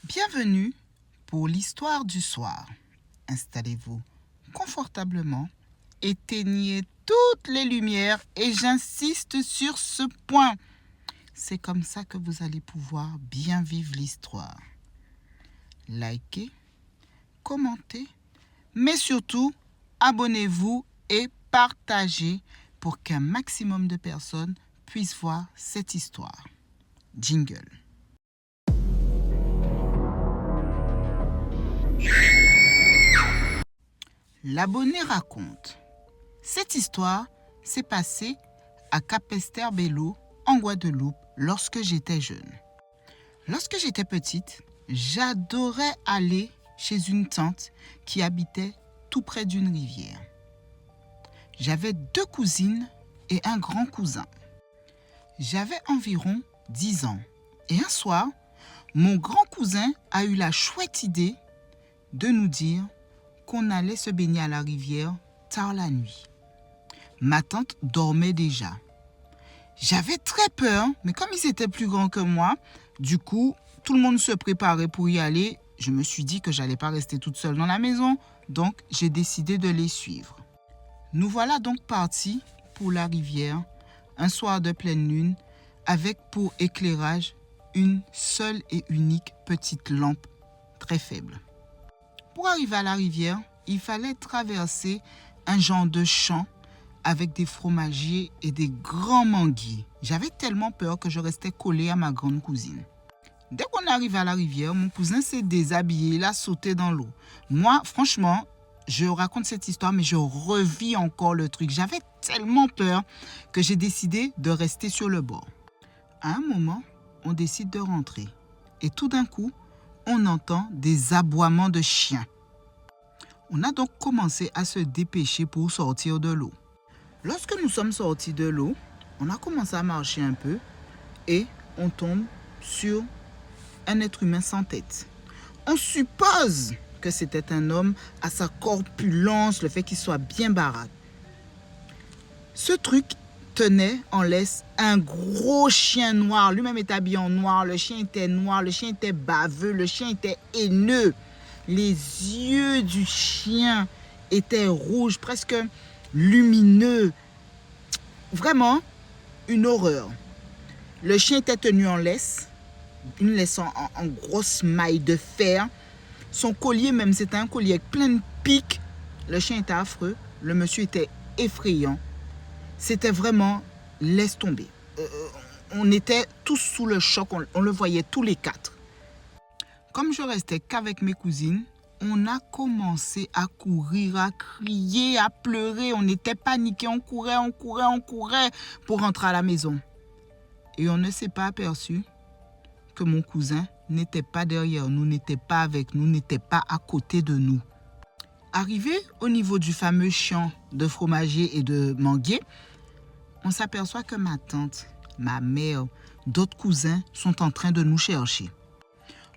Bienvenue pour l'histoire du soir. Installez-vous confortablement, éteignez toutes les lumières et j'insiste sur ce point. C'est comme ça que vous allez pouvoir bien vivre l'histoire. Likez, commentez, mais surtout, abonnez-vous et partagez pour qu'un maximum de personnes puissent voir cette histoire. Jingle. L'abonné raconte. Cette histoire s'est passée à Capesterre-Belle-Eau, en Guadeloupe, lorsque j'étais jeune. Lorsque j'étais petite, j'adorais aller chez une tante qui habitait tout près d'une rivière. J'avais 2 cousines et un grand cousin. J'avais environ 10 ans. Et un soir, mon grand cousin a eu la chouette idée de nous dire qu'on allait se baigner à la rivière tard la nuit. Ma tante dormait déjà. J'avais très peur, mais comme ils étaient plus grands que moi, du coup, tout le monde se préparait pour y aller. Je me suis dit que j'allais pas rester toute seule dans la maison, donc j'ai décidé de les suivre. Nous voilà donc partis pour la rivière, un soir de pleine lune, avec pour éclairage une seule et unique petite lampe très faible. Pour arriver à la rivière, il fallait traverser un genre de champ avec des fromagers et des grands manguiers. J'avais tellement peur que je restais collée à ma grande cousine. Dès qu'on arrive à la rivière, mon cousin s'est déshabillé, il a sauté dans l'eau. Moi, franchement, je raconte cette histoire, mais je revis encore le truc. J'avais tellement peur que j'ai décidé de rester sur le bord. À un moment, on décide de rentrer. Et tout d'un coup, on entend des aboiements de chiens. On a donc commencé à se dépêcher pour sortir de l'eau. Lorsque nous sommes sortis de l'eau, on a commencé à marcher un peu et on tombe sur un être humain sans tête. On suppose que c'était un homme à sa corpulence, le fait qu'il soit bien baraque. Ce truc tenait en laisse un gros chien noir. Lui-même était habillé en noir. Le chien était noir, le chien était baveux, le chien était haineux. Les yeux du chien étaient rouges, presque lumineux. Vraiment une horreur. Le chien était tenu en laisse, une laisse en grosse maille de fer. Son collier même, c'était un collier avec plein de pics. Le chien était affreux, le monsieur était effrayant. C'était vraiment laisse tomber. On était tous sous le choc, on le voyait tous les 4. Comme je restais qu'avec mes cousines, on a commencé à courir, à crier, à pleurer. On était paniqués, on courait pour rentrer à la maison. Et on ne s'est pas aperçu que mon cousin n'était pas derrière nous, n'était pas avec nous, n'était pas à côté de nous. Arrivé au niveau du fameux champ de fromager et de manguier, on s'aperçoit que ma tante, ma mère, d'autres cousins sont en train de nous chercher.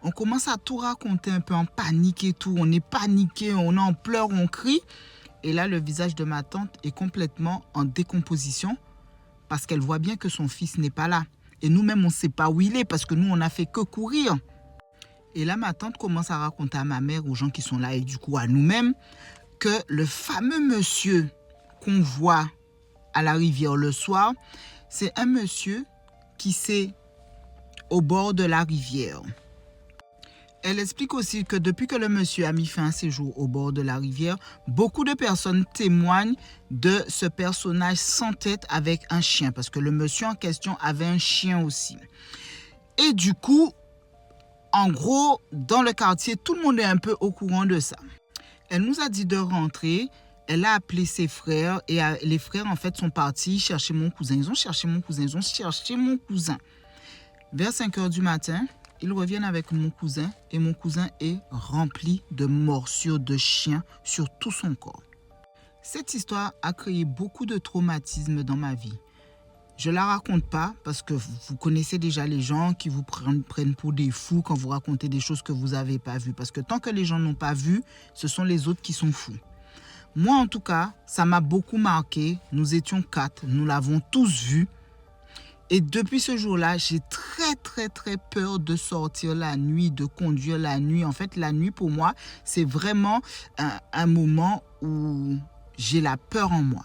On commence à tout raconter un peu en panique et tout. On est paniqué, on en pleure, on crie. Et là, le visage de ma tante est complètement en décomposition parce qu'elle voit bien que son fils n'est pas là. Et nous-mêmes, on ne sait pas où il est parce que nous, on n'a fait que courir. Et là, ma tante commence à raconter à ma mère, aux gens qui sont là et du coup à nous-mêmes, que le fameux monsieur qu'on voit à la rivière le soir, c'est un monsieur qui s'est au bord de la rivière. Elle explique aussi que depuis que le monsieur a mis fin à ses jours au bord de la rivière, beaucoup de personnes témoignent de ce personnage sans tête avec un chien, parce que le monsieur en question avait un chien aussi. Et du coup, en gros, dans le quartier, tout le monde est un peu au courant de ça. Elle nous a dit de rentrer. Elle a appelé ses frères et les frères, en fait, sont partis chercher mon cousin. Ils ont cherché mon cousin. Vers 5 h du matin, ils reviennent avec mon cousin et mon cousin est rempli de morsures de chien sur tout son corps. Cette histoire a créé beaucoup de traumatismes dans ma vie. Je ne la raconte pas parce que vous connaissez déjà les gens qui vous prennent pour des fous quand vous racontez des choses que vous n'avez pas vues. Parce que tant que les gens n'ont pas vu, ce sont les autres qui sont fous. Moi, en tout cas, ça m'a beaucoup marqué. Nous étions 4, nous l'avons tous vu. Et depuis ce jour-là, j'ai très peur de sortir la nuit, de conduire la nuit. En fait, la nuit pour moi, c'est vraiment un moment où j'ai la peur en moi.